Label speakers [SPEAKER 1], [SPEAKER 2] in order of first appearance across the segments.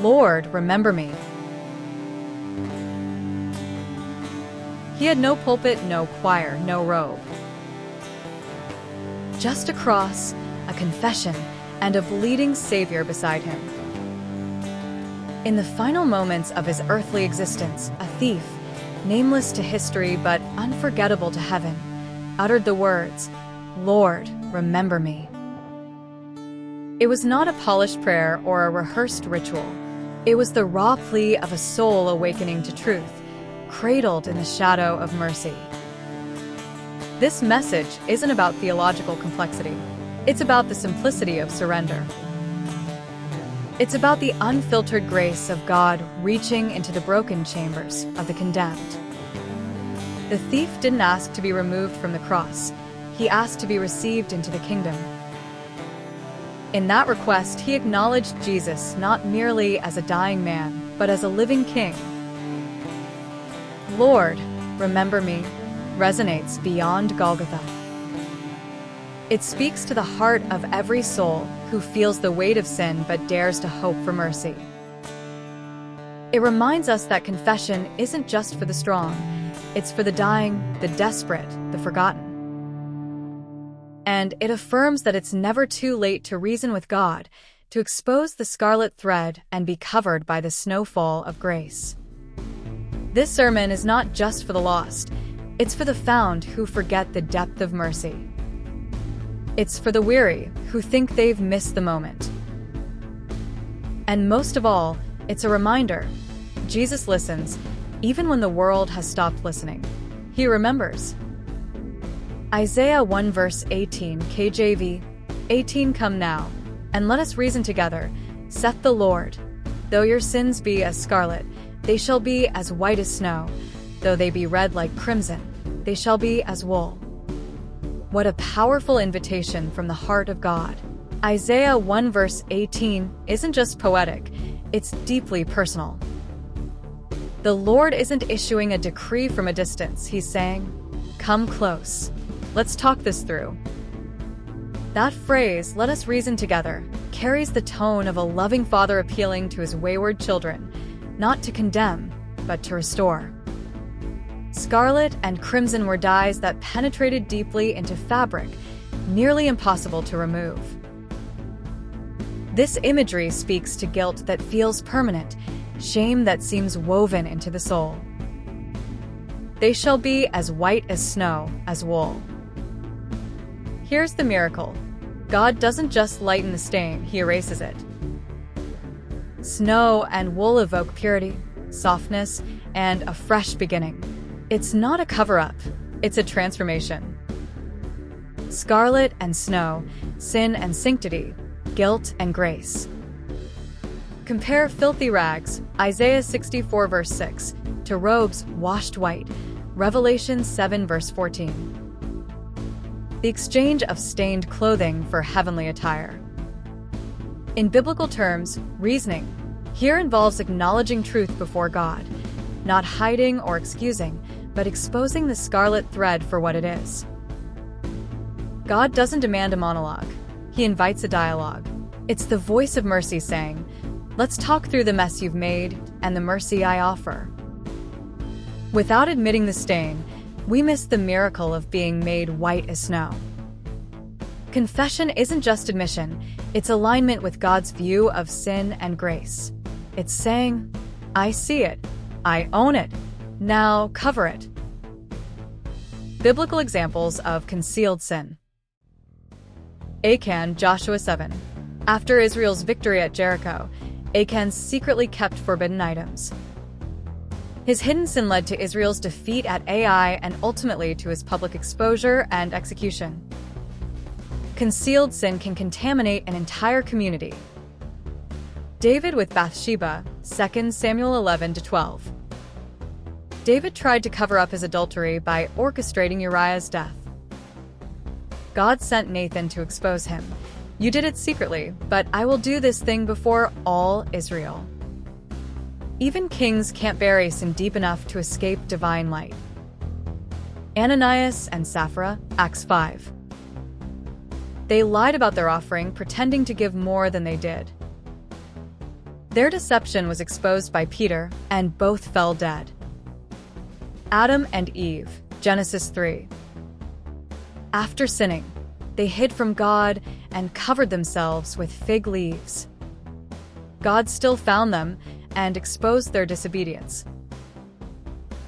[SPEAKER 1] "Lord, remember me." He had no pulpit, no choir, no robe. Just a cross, a confession, and a bleeding Savior beside him. In the final moments of his earthly existence, a thief, nameless to history but unforgettable to heaven, uttered the words, "Lord, remember me." It was not a polished prayer or a rehearsed ritual. It was the raw plea of a soul awakening to truth, cradled in the shadow of mercy. This message isn't about theological complexity. It's about the simplicity of surrender. It's about the unfiltered grace of God reaching into the broken chambers of the condemned. The thief didn't ask to be removed from the cross. He asked to be received into the kingdom. In that request, he acknowledged Jesus not merely as a dying man, but as a living king. "Lord, remember me," resonates beyond Golgotha. It speaks to the heart of every soul who feels the weight of sin but dares to hope for mercy. It reminds us that confession isn't just for the strong. It's for the dying, the desperate, the forgotten. And it affirms that it's never too late to reason with God, to expose the scarlet thread and be covered by the snowfall of grace. This sermon is not just for the lost. It's for the found who forget the depth of mercy. It's for the weary who think they've missed the moment. And most of all, it's a reminder. Jesus listens, even when the world has stopped listening. He remembers. Isaiah 1 verse 18 KJV, 18 Come now, and let us reason together, saith the Lord. Though your sins be as scarlet, they shall be as white as snow. Though they be red like crimson, they shall be as wool. What a powerful invitation from the heart of God. Isaiah 1 verse 18 isn't just poetic, it's deeply personal. The Lord isn't issuing a decree from a distance, he's saying, "Come close. Let's talk this through." That phrase, "let us reason together," carries the tone of a loving father appealing to his wayward children, not to condemn, but to restore. Scarlet and crimson were dyes that penetrated deeply into fabric, nearly impossible to remove. This imagery speaks to guilt that feels permanent, shame that seems woven into the soul. They shall be as white as snow, as wool. Here's the miracle. God doesn't just lighten the stain, he erases it. Snow and wool evoke purity, softness, and a fresh beginning. It's not a cover-up, it's a transformation. Scarlet and snow, sin and sanctity, guilt and grace. Compare filthy rags, Isaiah 64 verse 6, to robes washed white, Revelation 7 verse 14. The exchange of stained clothing for heavenly attire. In biblical terms, reasoning here involves acknowledging truth before God, not hiding or excusing, but exposing the scarlet thread for what it is. God doesn't demand a monologue. He invites a dialogue. It's the voice of mercy saying, "Let's talk through the mess you've made and the mercy I offer." Without admitting the stain, we miss the miracle of being made white as snow. Confession isn't just admission, it's alignment with God's view of sin and grace. It's saying, "I see it, I own it, now cover it." Biblical examples of concealed sin. Achan, Joshua 7. After Israel's victory at Jericho, Achan secretly kept forbidden items. His hidden sin led to Israel's defeat at Ai and ultimately to his public exposure and execution. Concealed sin can contaminate an entire community. David with Bathsheba, 2 Samuel 11-12. David tried to cover up his adultery by orchestrating Uriah's death. God sent Nathan to expose him. "You did it secretly, but I will do this thing before all Israel." Even kings can't bury sin deep enough to escape divine light. Ananias and Sapphira, Acts 5. They lied about their offering, pretending to give more than they did. Their deception was exposed by Peter, and both fell dead. Adam and Eve, Genesis 3. After sinning, they hid from God and covered themselves with fig leaves. God still found them and exposed their disobedience.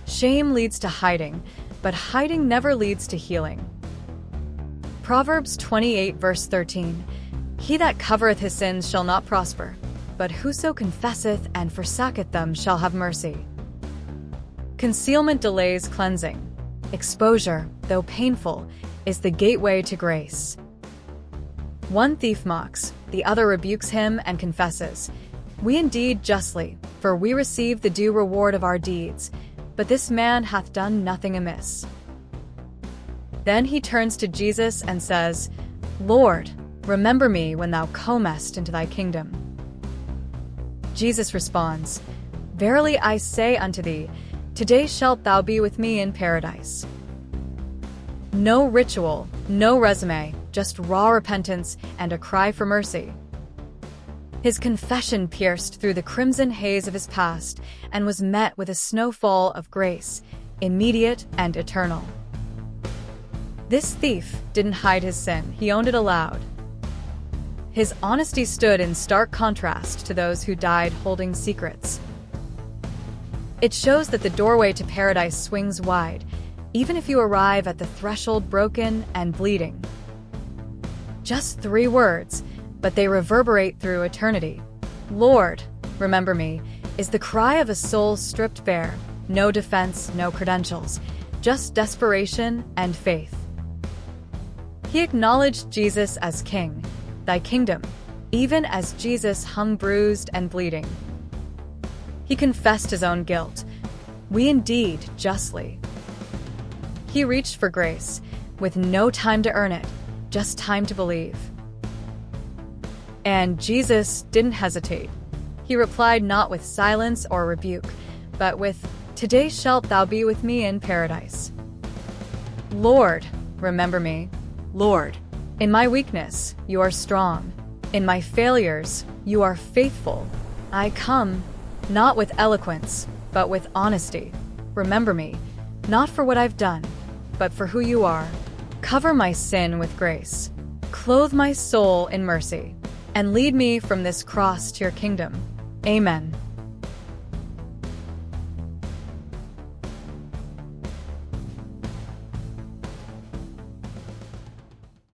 [SPEAKER 1] Shame leads to hiding, but hiding never leads to healing. Proverbs 28 verse 13, "He that covereth his sins shall not prosper, but whoso confesseth and forsaketh them shall have mercy." Concealment delays cleansing. Exposure, though painful, is the gateway to grace. One thief mocks, the other rebukes him and confesses. We indeed justly, for we receive the due reward of our deeds, but this man hath done nothing amiss. Then he turns to Jesus and says, "Lord, remember me when thou comest into thy kingdom." Jesus responds, "Verily I say unto thee, today shalt thou be with me in paradise." No ritual, no resume, just raw repentance and a cry for mercy. His confession pierced through the crimson haze of his past and was met with a snowfall of grace, immediate and eternal. This thief didn't hide his sin, he owned it aloud. His honesty stood in stark contrast to those who died holding secrets. It shows that the doorway to paradise swings wide, even if you arrive at the threshold broken and bleeding. Just 3 words, but they reverberate through eternity. "Lord, remember me," is the cry of a soul stripped bare, no defense, no credentials, just desperation and faith. He acknowledged Jesus as King, "Thy kingdom," even as Jesus hung bruised and bleeding. He confessed his own guilt. We indeed justly. He reached for grace, with no time to earn it, just time to believe. And Jesus didn't hesitate. He replied not with silence or rebuke, but with, "Today shalt thou be with me in paradise." Lord, remember me. Lord, in my weakness, you are strong. In my failures, you are faithful. I come, not with eloquence, but with honesty. Remember me, not for what I've done, but for who you are. Cover my sin with grace. Clothe my soul in mercy, and lead me from this cross to your kingdom. Amen.